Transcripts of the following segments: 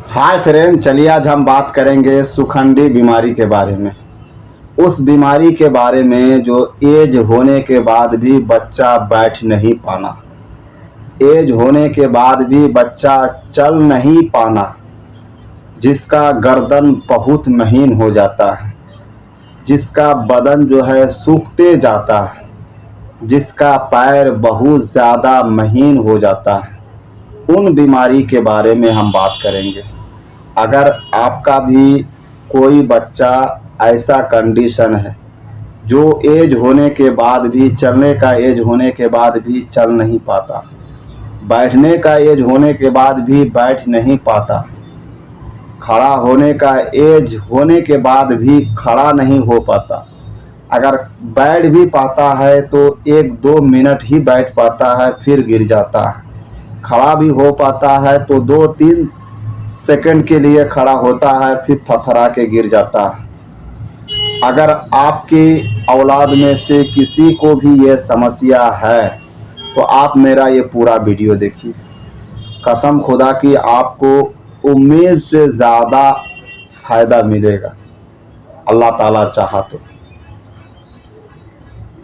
Hi friend, चलिए आज हम बात करेंगे सुखंडी बीमारी के बारे में। उस बीमारी के बारे में जो एज होने के बाद भी बच्चा बैठ नहीं पाना, एज होने के बाद भी बच्चा चल नहीं पाना, जिसका गर्दन बहुत महीन हो जाता है, जिसका बदन जो है सूखते जाता है, जिसका पैर बहुत ज़्यादा महीन हो जाता है, उन बीमारी के बारे में हम बात करेंगे। अगर आपका भी कोई बच्चा ऐसा कंडीशन है जो एज होने के बाद भी, चलने का एज होने के बाद भी चल नहीं पाता, बैठने का एज होने के बाद भी बैठ नहीं पाता, खड़ा होने का एज होने के बाद भी खड़ा नहीं हो पाता, अगर बैठ भी पाता है तो 1-2 मिनट ही बैठ पाता है, फिर गिर जाता है, खड़ा भी हो पाता है तो 2-3 सेकंड के लिए खड़ा होता है, फिर थरथरा के गिर जाता है। अगर आपकी औलाद में से किसी को भी ये समस्या है तो आप मेरा ये पूरा वीडियो देखिए। कसम खुदा की आपको उम्मीद से ज़्यादा फ़ायदा मिलेगा, अल्लाह ताला चाहा तो।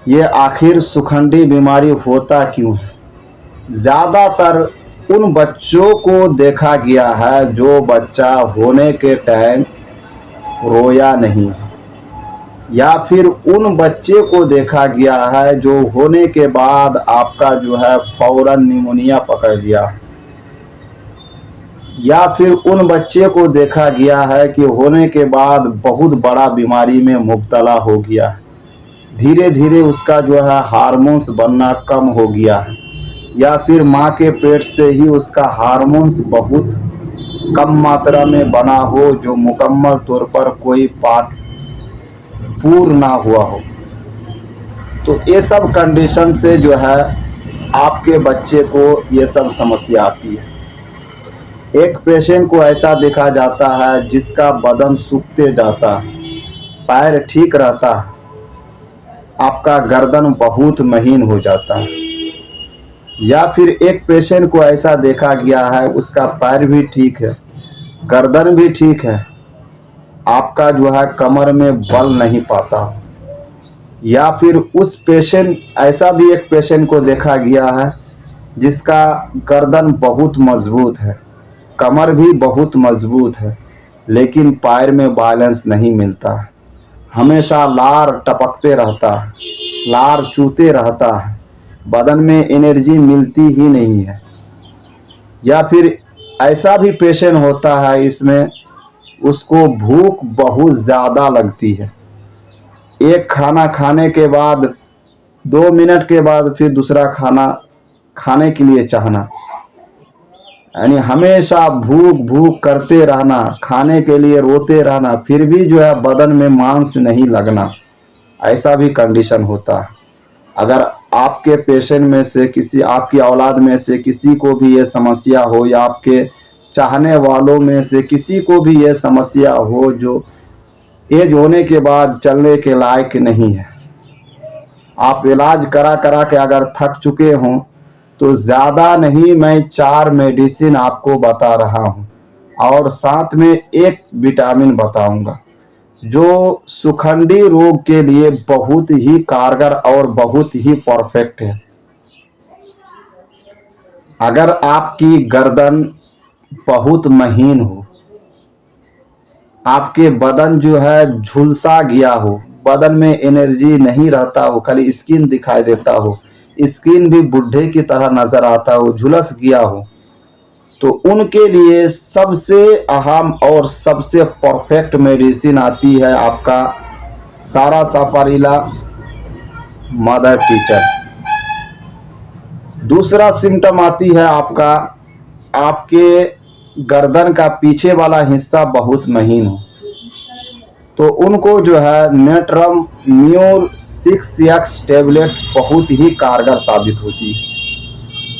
ये आखिर सुखंडी बीमारी होता क्यों है? ज़्यादातर उन बच्चों को देखा गया है जो बच्चा होने के टाइम रोया नहीं, या फिर उन बच्चे को देखा गया है जो होने के बाद आपका जो है फौरन निमोनिया पकड़ लिया, या फिर उन बच्चे को देखा गया है कि होने के बाद बहुत बड़ा बीमारी में मुब्तला हो गया, धीरे धीरे उसका जो है हार्मोन्स बनना कम हो गया है, या फिर माँ के पेट से ही उसका हार्मोन्स बहुत कम मात्रा में बना हो, जो मुकम्मल तौर पर कोई पार्ट पूर्ण ना हुआ हो। तो ये सब कंडीशन से जो है आपके बच्चे को ये सब समस्या आती है। एक पेशेंट को ऐसा देखा जाता है जिसका बदन सूखते जाता है, पैर ठीक रहता है, आपका गर्दन बहुत महीन हो जाता है। या फिर एक पेशेंट को ऐसा देखा गया है उसका पैर भी ठीक है, गर्दन भी ठीक है, आपका जो है कमर में बल नहीं पाता। या फिर उस पेशेंट, ऐसा भी एक पेशेंट को देखा गया है जिसका गर्दन बहुत मजबूत है, कमर भी बहुत मजबूत है, लेकिन पैर में बैलेंस नहीं मिलता है, हमेशा लार टपकते रहता है, लार चूते रहता है, बदन में एनर्जी मिलती ही नहीं है। या फिर ऐसा भी पेशेंट होता है, इसमें उसको भूख बहुत ज़्यादा लगती है, एक खाना खाने के बाद 2 मिनट के बाद फिर दूसरा खाना खाने के लिए चाहना, यानी हमेशा भूख भूख करते रहना, खाने के लिए रोते रहना, फिर भी जो है बदन में मांस नहीं लगना, ऐसा भी कंडीशन होता है। अगर आपके पेशेंट में से किसी, आपकी औलाद में से किसी को भी ये समस्या हो, या आपके चाहने वालों में से किसी को भी ये समस्या हो जो एज होने के बाद चलने के लायक नहीं है, आप इलाज करा करा के अगर थक चुके हों, तो ज़्यादा नहीं, मैं 4 मेडिसिन आपको बता रहा हूँ और साथ में एक विटामिन बताऊँगा जो सुखंडी रोग के लिए बहुत ही कारगर और बहुत ही परफेक्ट है। अगर आपकी गर्दन बहुत महीन हो, आपके बदन जो है झुलसा गया हो, बदन में एनर्जी नहीं रहता हो, खाली स्किन दिखाई देता हो, स्किन भी बुढ़े की तरह नजर आता हो, झुलस गया हो, तो उनके लिए सबसे अहम और सबसे परफेक्ट मेडिसिन आती है आपका सारा सापारीला मदर टीचर। दूसरा सिम्टम आती है आपका, आपके गर्दन का पीछे वाला हिस्सा बहुत महीन हो, तो उनको जो है नेट्रम म्यूर 6X टेबलेट बहुत ही कारगर साबित होती है।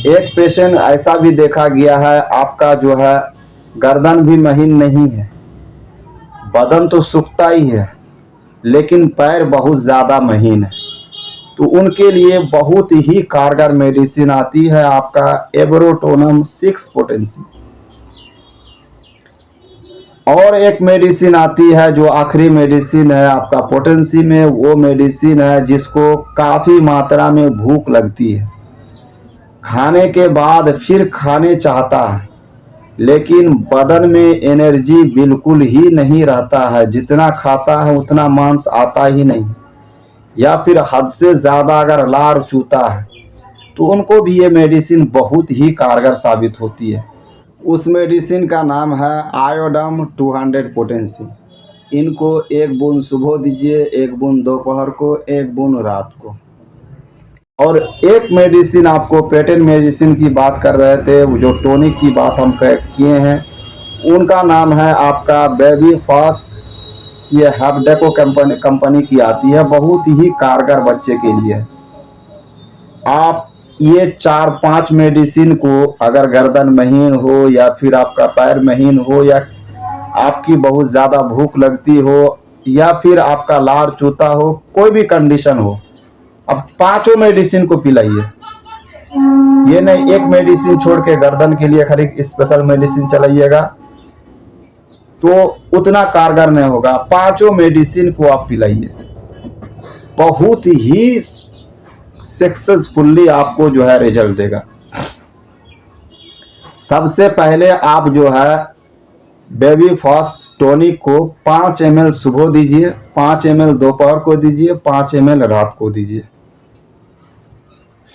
एक पेशेंट ऐसा भी देखा गया है, आपका जो है गर्दन भी महीन नहीं है, बदन तो सूखता ही है, लेकिन पैर बहुत ज़्यादा महीन है, तो उनके लिए बहुत ही कारगर मेडिसिन आती है आपका एब्रोटोनम 6 पोटेंसी। और एक मेडिसिन आती है जो आखिरी मेडिसिन है आपका पोटेंसी में, वो मेडिसिन है जिसको काफ़ी मात्रा में भूख लगती है, खाने के बाद फिर खाने चाहता है, लेकिन बदन में एनर्जी बिल्कुल ही नहीं रहता है, जितना खाता है उतना मांस आता ही नहीं, या फिर हद से ज़्यादा अगर लार चूता है तो उनको भी ये मेडिसिन बहुत ही कारगर साबित होती है। उस मेडिसिन का नाम है आयोडम 200 पोटेंसी। इनको एक बूंद सुबह दीजिए, एक बूंद दोपहर को, एक बूंद रात को। और एक मेडिसिन आपको पेटेंट मेडिसिन की बात कर रहे थे, जो टॉनिक की बात हम किए हैं, उनका नाम है आपका बेबी फास्ट। ये हैप्डेको कंपनी की आती है, बहुत ही कारगर बच्चे के लिए। आप ये 4-5 मेडिसिन को अगर गर्दन महीन हो या फिर आपका पैर महीन हो या आपकी बहुत ज़्यादा भूख लगती हो या फिर आपका लार चूता हो, कोई भी कंडीशन हो, अब 5 मेडिसिन को पिलाइए। ये नहीं एक मेडिसिन छोड़ के गर्दन के लिए खाली स्पेशल मेडिसिन चलाइएगा तो उतना कारगर नहीं होगा। 5 मेडिसिन को आप पिलाइए, बहुत ही सक्सेसफुली आपको जो है रिजल्ट देगा। सबसे पहले आप जो है बेबी फास्ट टॉनिक को 5 ml सुबह दीजिए, 5 ml दोपहर को दीजिए, 5 ml रात को दीजिए।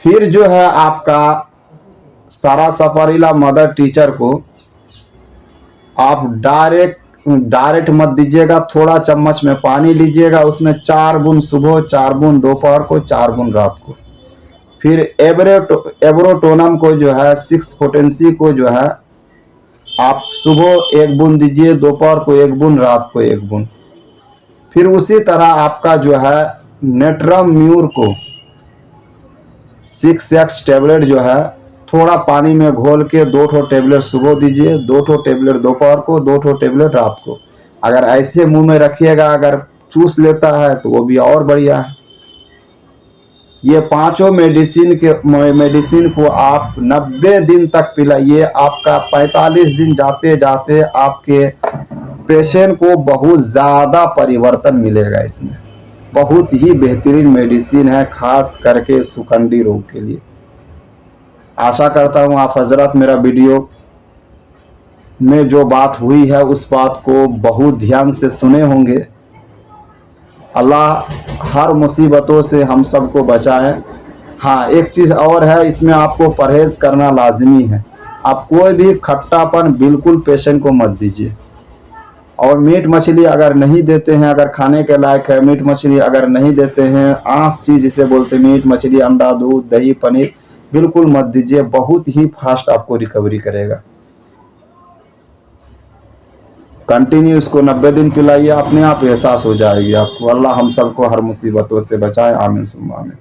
फिर जो है आपका सारा सफरीला मदर टीचर को आप डायरेक्ट मत दीजिएगा, थोड़ा चम्मच में पानी लीजिएगा, उसमें 4 बूंद सुबह, 4 बूंद दोपहर को, 4 बूंद रात को। फिर एब्रोटोनम को जो है 6 पोटेंसी को जो है आप सुबह 1 बूंद दीजिए, दोपहर को 1 बूंद, रात को 1 बूंद। फिर उसी तरह आपका जो है नेट्रम म्यूर को 6x टेबलेट जो है थोड़ा पानी में घोल के 2 टेबलेट सुबह दीजिए, 2 टेबलेट दोपहर को, 2 टेबलेट रात को। अगर ऐसे मुंह में रखिएगा, अगर चूस लेता है तो वो भी और बढ़िया है। ये 5 मेडिसिन को आप 90 दिन तक पिलाइए। आपका 45 दिन जाते जाते आपके पेशेंट को बहुत ज़्यादा परिवर्तन मिलेगा। इसमें बहुत ही बेहतरीन मेडिसिन है, खास करके सुखंडी रोग के लिए। आशा करता हूँ आप हजरत मेरा वीडियो में जो बात हुई है उस बात को बहुत ध्यान से सुने होंगे। अल्लाह हर मुसीबतों से हम सबको बचाए। हाँ, एक चीज़ और है, इसमें आपको परहेज करना लाजमी है। आप कोई भी खट्टापन बिल्कुल पेशेंट को मत दीजिए। और मीट मछली अगर नहीं देते हैं, अगर खाने के लायक है, मीट मछली अगर नहीं देते हैं, आंस चीज़ जिसे बोलते हैं, मीट मछली, अंडा, दूध, दही, पनीर बिल्कुल मत दीजिए। बहुत ही फास्ट आपको रिकवरी करेगा। कंटिन्यू इसको 90 दिन पिलाइए, अपने आप एहसास हो जाएगी आपको। अल्लाह हम सबको हर मुसीबतों से बचाए। आमीन सुम्मा आमीन।